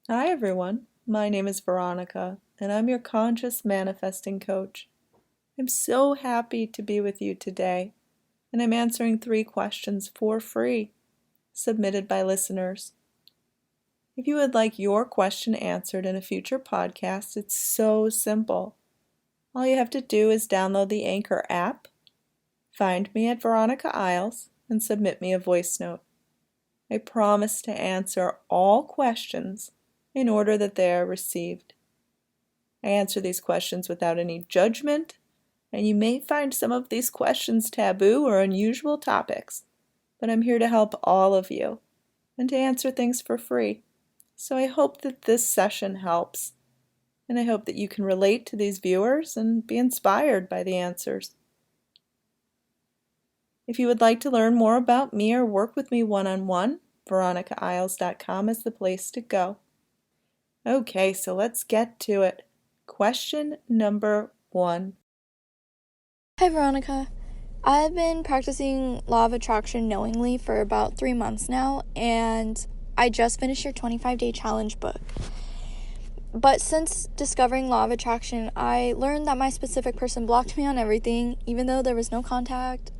Hi everyone, my name is Veronica, and I'm your conscious manifesting coach. I'm so happy to be with you today, and I'm answering 3 questions for free, submitted by listeners. If you would like your question answered in a future podcast, it's so simple. All you have to do is download the Anchor app, find me at VeronicaIsles, and submit me a voice note. I promise to answer all questions in order that they are received. I answer these questions without any judgment, and you may find some of these questions taboo or unusual topics, but I'm here to help all of you and to answer things for free. So I hope that this session helps, and I hope that you can relate to these viewers and be inspired by the answers. If you would like to learn more about me or work with me one-on-one, VeronicaIsles.com is the place to go. Okay, so let's get to it. Question number 1. Hi, Veronica. I've been practicing Law of Attraction knowingly for about 3 months now, and I just finished your 25-day challenge book. But since discovering Law of Attraction, I learned that my specific person blocked me on everything, even though there was no contact,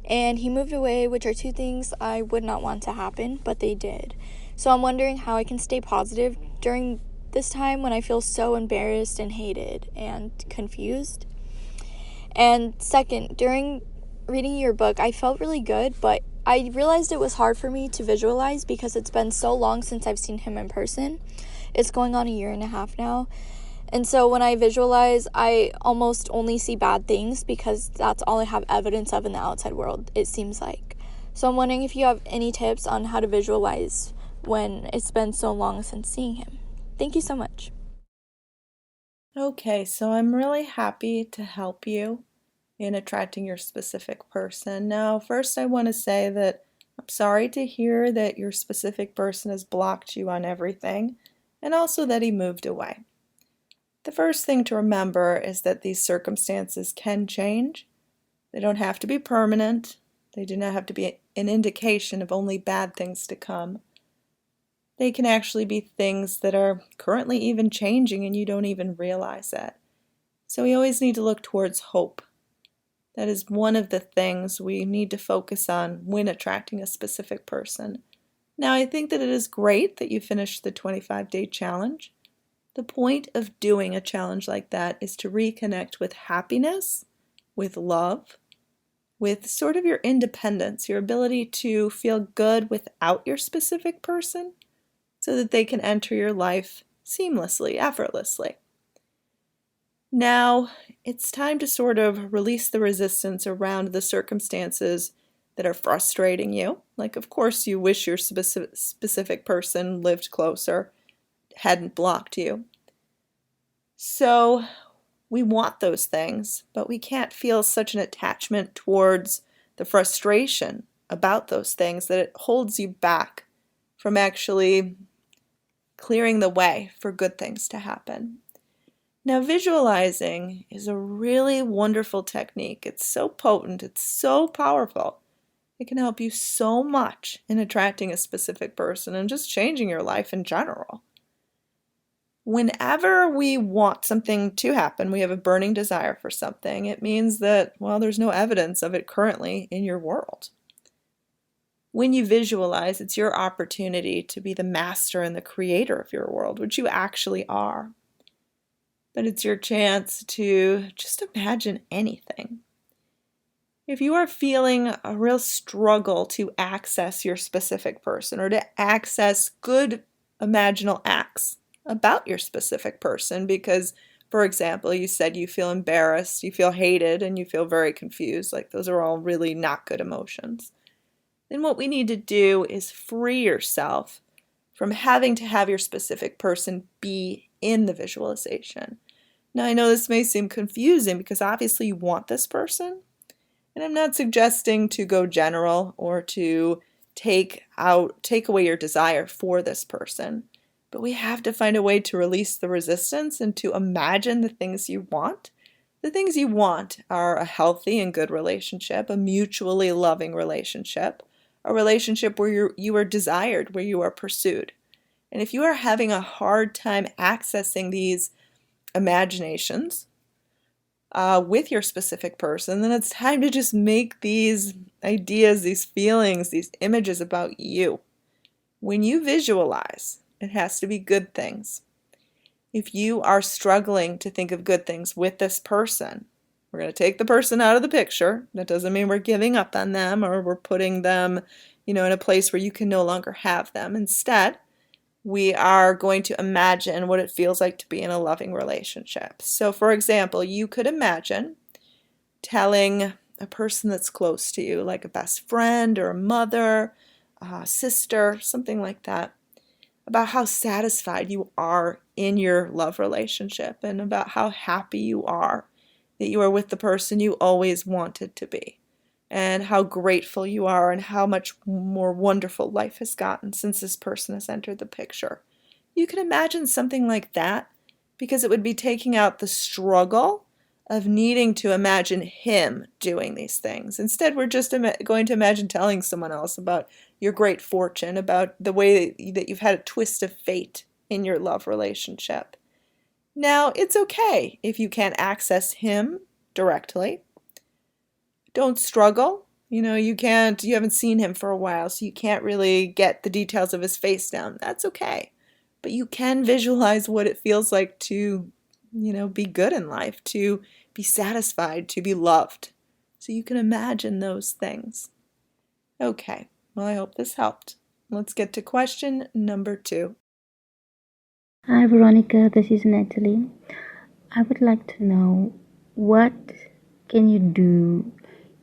and he moved away, which are 2 things I would not want to happen, but they did. So I'm wondering how I can stay positive during this time when I feel so embarrassed and hated and confused. And second, during reading your book, I felt really good, but I realized it was hard for me to visualize because it's been so long since I've seen him in person. It's going on 1.5 years now. And so when I visualize, I almost only see bad things because that's all I have evidence of in the outside world, it seems like. So I'm wondering if you have any tips on how to visualize when it's been so long since seeing him. Thank you so much. Okay, so I'm really happy to help you in attracting your specific person. Now, first I want to say that I'm sorry to hear that your specific person has blocked you on everything, and also that he moved away. The first thing to remember is that these circumstances can change. They don't have to be permanent. They do not have to be an indication of only bad things to come. They can actually be things that are currently even changing and you don't even realize it. So we always need to look towards hope. That is one of the things we need to focus on when attracting a specific person. Now, I think that it is great that you finished the 25-day challenge. The point of doing a challenge like that is to reconnect with happiness, with love, with sort of your independence, your ability to feel good without your specific person, so that they can enter your life seamlessly, effortlessly. Now, it's time to sort of release the resistance around the circumstances that are frustrating you. Like, of course, you wish your specific person lived closer, hadn't blocked you. So, we want those things, but we can't feel such an attachment towards the frustration about those things that it holds you back from actually clearing the way for good things to happen. Now, visualizing is a really wonderful technique. It's so potent, it's so powerful. It can help you so much in attracting a specific person and just changing your life in general. Whenever we want something to happen, we have a burning desire for something, it means that, well, there's no evidence of it currently in your world. When you visualize, it's your opportunity to be the master and the creator of your world, which you actually are. But it's your chance to just imagine anything. If you are feeling a real struggle to access your specific person or to access good imaginal acts about your specific person because, for example, you said you feel embarrassed, you feel hated, and you feel very confused, like those are all really not good emotions, then what we need to do is free yourself from having to have your specific person be in the visualization. Now, I know this may seem confusing because obviously you want this person, and I'm not suggesting to go general or to take away your desire for this person, but we have to find a way to release the resistance and to imagine the things you want. The things you want are a healthy and good relationship, a mutually loving relationship, a relationship where you are desired, where you are pursued. And if you are having a hard time accessing these imaginations with your specific person, then it's time to just make these ideas, these feelings, these images about you. When you visualize, it has to be good things. If you are struggling to think of good things with this person, we're going to take the person out of the picture. That doesn't mean we're giving up on them or we're putting them, in a place where you can no longer have them. Instead, we are going to imagine what it feels like to be in a loving relationship. So, for example, you could imagine telling a person that's close to you, like a best friend or a mother, a sister, something like that, about how satisfied you are in your love relationship and about how happy you are that you are with the person you always wanted to be, and how grateful you are and how much more wonderful life has gotten since this person has entered the picture. You can imagine something like that because it would be taking out the struggle of needing to imagine him doing these things. Instead, we're just going to imagine telling someone else about your great fortune, about the way that you've had a twist of fate in your love relationship. Now, it's okay if you can't access him directly. Don't struggle. You haven't seen him for a while, so you can't really get the details of his face down. That's okay. But you can visualize what it feels like to, be good in life, to be satisfied, to be loved. So you can imagine those things. Okay, well, I hope this helped. Let's get to question number 2. Hi Veronica, this is Natalie. I would like to know, what can you do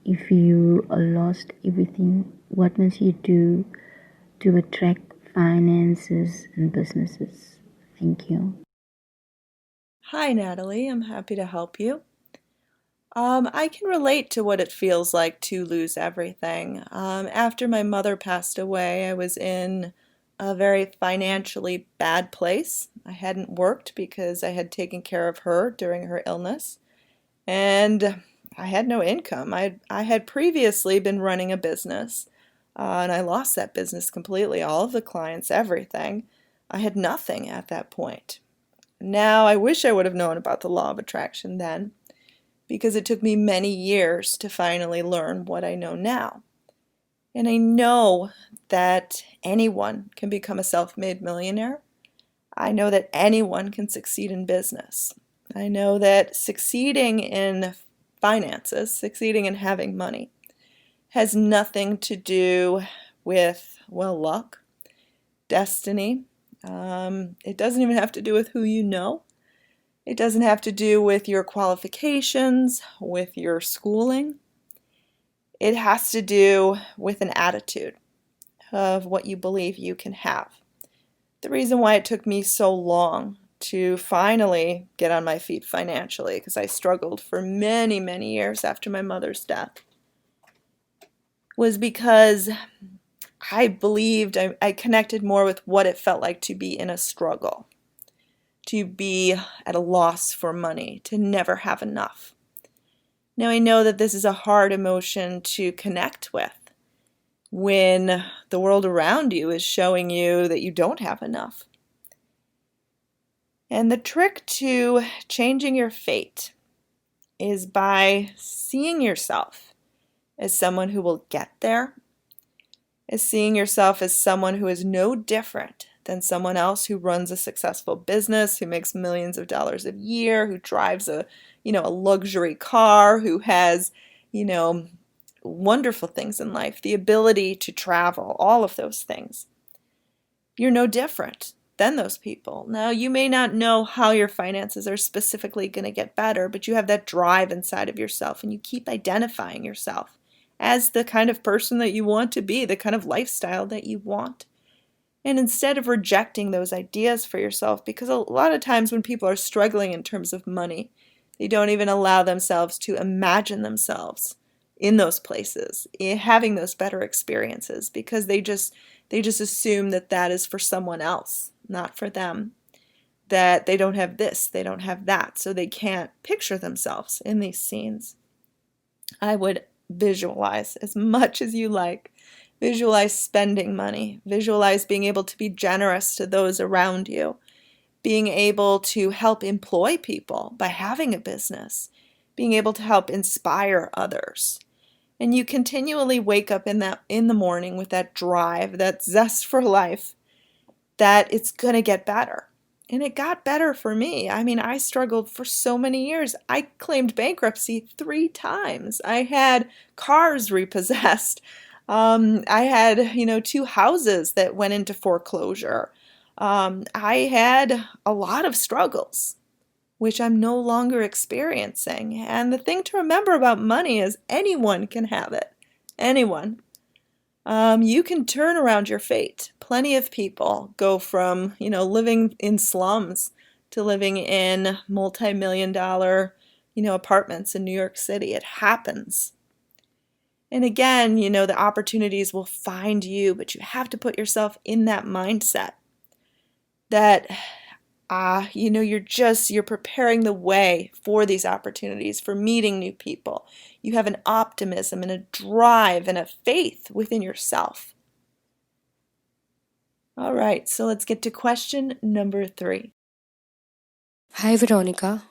if you lost everything? What must you do to attract finances and businesses? Thank you. Hi, Natalie. I'm happy to help you. I can relate to what it feels like to lose everything. After my mother passed away, I was in a very financially bad place. I hadn't worked because I had taken care of her during her illness, and I had no income. I had previously been running a business, and I lost that business completely, all of the clients, everything. I had nothing at that point. Now, I wish I would have known about the law of attraction then, because it took me many years to finally learn what I know now. And I know that anyone can become a self-made millionaire. I know that anyone can succeed in business. I know that succeeding in finances, succeeding in having money, has nothing to do with, luck, destiny. It doesn't even have to do with who you know. It doesn't have to do with your qualifications, with your schooling. It has to do with an attitude of what you believe you can have. The reason why it took me so long to finally get on my feet financially, because I struggled for many, many years after my mother's death, was because I believed I connected more with what it felt like to be in a struggle, to be at a loss for money, to never have enough. Now I know that this is a hard emotion to connect with when the world around you is showing you that you don't have enough. And the trick to changing your fate is by seeing yourself as someone who will get there, as seeing yourself as someone who is no different than someone else who runs a successful business, who makes millions of dollars a year, who drives a luxury car, who has, wonderful things in life, the ability to travel, all of those things. You're no different than those people. Now, you may not know how your finances are specifically going to get better, but you have that drive inside of yourself, and you keep identifying yourself as the kind of person that you want to be, the kind of lifestyle that you want. And instead of rejecting those ideas for yourself, because a lot of times when people are struggling in terms of money, they don't even allow themselves to imagine themselves in those places, having those better experiences, because they just assume that that is for someone else, not for them. That they don't have this, they don't have that, so they can't picture themselves in these scenes. I would visualize as much as you like. Visualize spending money. Visualize being able to be generous to those around you. Being able to help employ people by having a business. Being able to help inspire others. And you continually wake up in the morning with that drive, that zest for life, that it's going to get better. And it got better for me. I mean, I struggled for so many years. I claimed bankruptcy 3 times. I had cars repossessed. I had, 2 houses that went into foreclosure. I had a lot of struggles, which I'm no longer experiencing. And the thing to remember about money is anyone can have it. Anyone. You can turn around your fate. Plenty of people go from, living in slums to living in multi-million dollar, apartments in New York City. It happens. And again, the opportunities will find you, but you have to put yourself in that mindset that you're preparing the way for these opportunities, for meeting new people. You have an optimism and a drive and a faith within yourself. All right, so let's get to question number 3. Hi Veronica,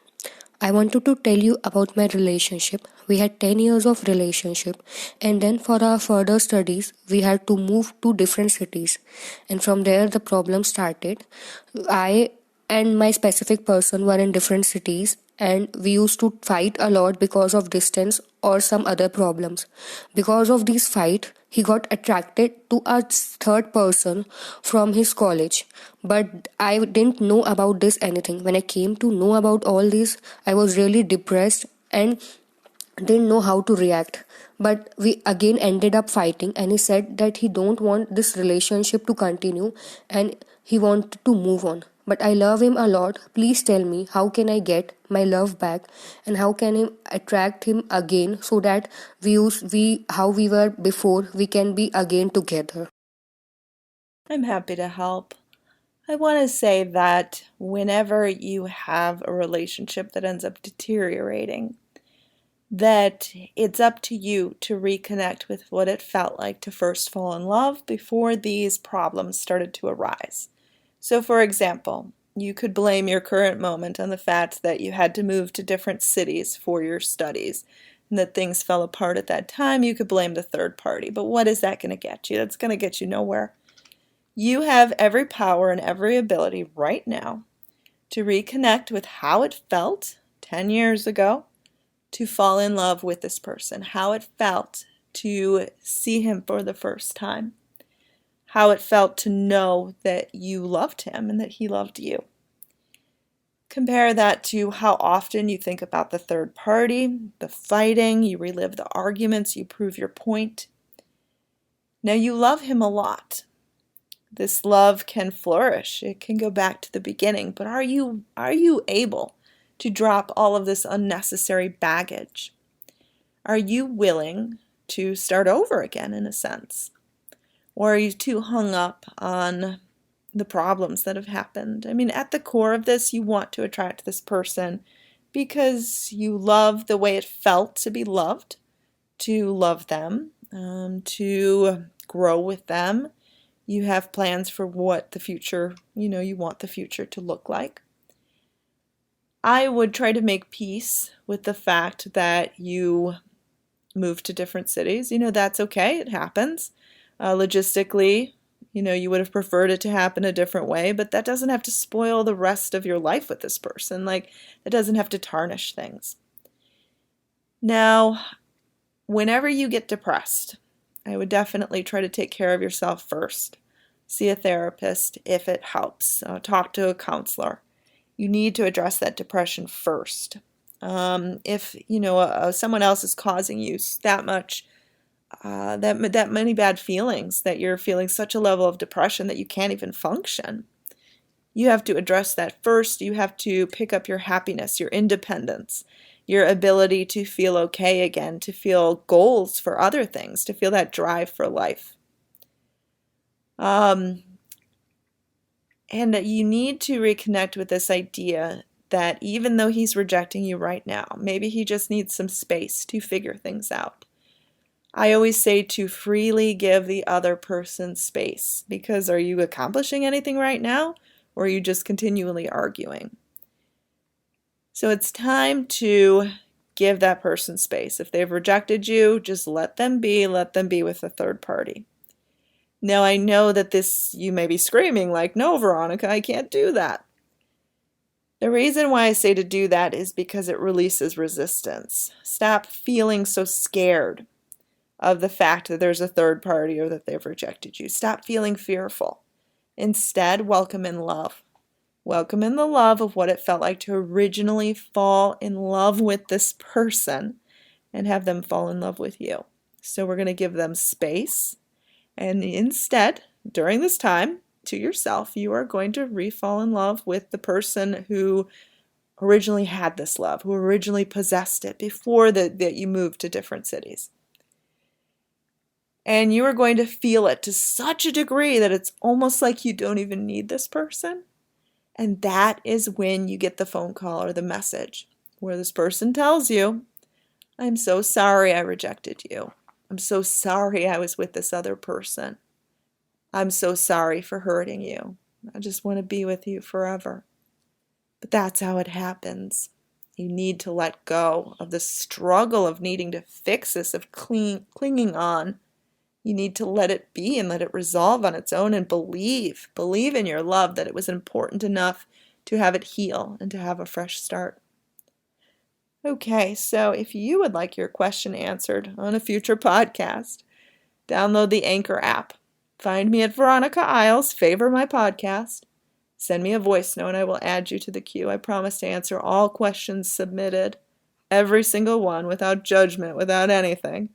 I wanted to tell you about my relationship. We had 10 years of relationship, and then for our further studies we had to move to different cities, and from there the problem started. I and my specific person were in different cities, and we used to fight a lot because of distance or some other problems. Because of this fight, he got attracted to a third person from his college, but I didn't know about this anything. When I came to know about all this, I was really depressed and didn't know how to react. But we again ended up fighting, and he said that he don't want this relationship to continue and he wanted to move on. But I love him a lot. Please tell me, how can I get my love back, and how can I attract him again, so that how we were before, we can be again together. I'm happy to help. I want to say that whenever you have a relationship that ends up deteriorating, that it's up to you to reconnect with what it felt like to first fall in love before these problems started to arise. So, for example, you could blame your current moment on the fact that you had to move to different cities for your studies and that things fell apart at that time. You could blame the third party. But what is that going to get you? That's going to get you nowhere. You have every power and every ability right now to reconnect with how it felt 10 years ago to fall in love with this person, how it felt to see him for the first time, how it felt to know that you loved him and that he loved you. Compare that to how often you think about the third party, the fighting, you relive the arguments, you prove your point. Now you love him a lot. This love can flourish. It can go back to the beginning, but are you able to drop all of this unnecessary baggage? Are you willing to start over again, in a sense? Or are you too hung up on the problems that have happened? I mean, at the core of this, you want to attract this person because you love the way it felt to be loved, to love them, to grow with them. You have plans for what the future, you want the future to look like. I would try to make peace with the fact that you moved to different cities. That's okay. It happens. Logistically, you would have preferred it to happen a different way, but that doesn't have to spoil the rest of your life with this person. Like, it doesn't have to tarnish things. Now, whenever you get depressed, I would definitely try to take care of yourself first. See a therapist if it helps. Talk to a counselor. You need to address that depression first. If someone else is causing you that many bad feelings, that you're feeling such a level of depression that you can't even function, you have to address that first. You have to pick up your happiness, your independence, your ability to feel okay again, to feel goals for other things, to feel that drive for life. And that you need to reconnect with this idea that even though he's rejecting you right now, maybe he just needs some space to figure things out. I always say to freely give the other person space, because are you accomplishing anything right now, or are you just continually arguing? So it's time to give that person space. If they've rejected you, just let them be with a third party. Now I know that you may be screaming like, no, Veronica, I can't do that. The reason why I say to do that is because it releases resistance. Stop feeling so scared of the fact that there's a third party or that they've rejected you. Stop feeling fearful. Instead, welcome in love. Welcome in the love of what it felt like to originally fall in love with this person and have them fall in love with you. So we're going to give them space. And instead, during this time, to yourself, you are going to re-fall in love with the person who originally had this love, who originally possessed it before that you moved to different cities. And you are going to feel it to such a degree that it's almost like you don't even need this person. And that is when you get the phone call or the message where this person tells you, I'm so sorry I rejected you. I'm so sorry I was with this other person. I'm so sorry for hurting you. I just want to be with you forever. But that's how it happens. You need to let go of the struggle of needing to fix this, of clinging on. You need to let it be and let it resolve on its own and believe. Believe in your love, that it was important enough to have it heal and to have a fresh start. Okay, so if you would like your question answered on a future podcast, download the Anchor app. Find me at Veronica Isles, favor my podcast. Send me a voice note and I will add you to the queue. I promise to answer all questions submitted, every single one, without judgment, without anything.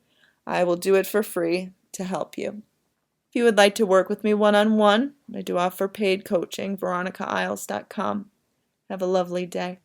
I will do it for free to help you. If you would like to work with me one-on-one, I do offer paid coaching, VeronicaIsles.com. Have a lovely day.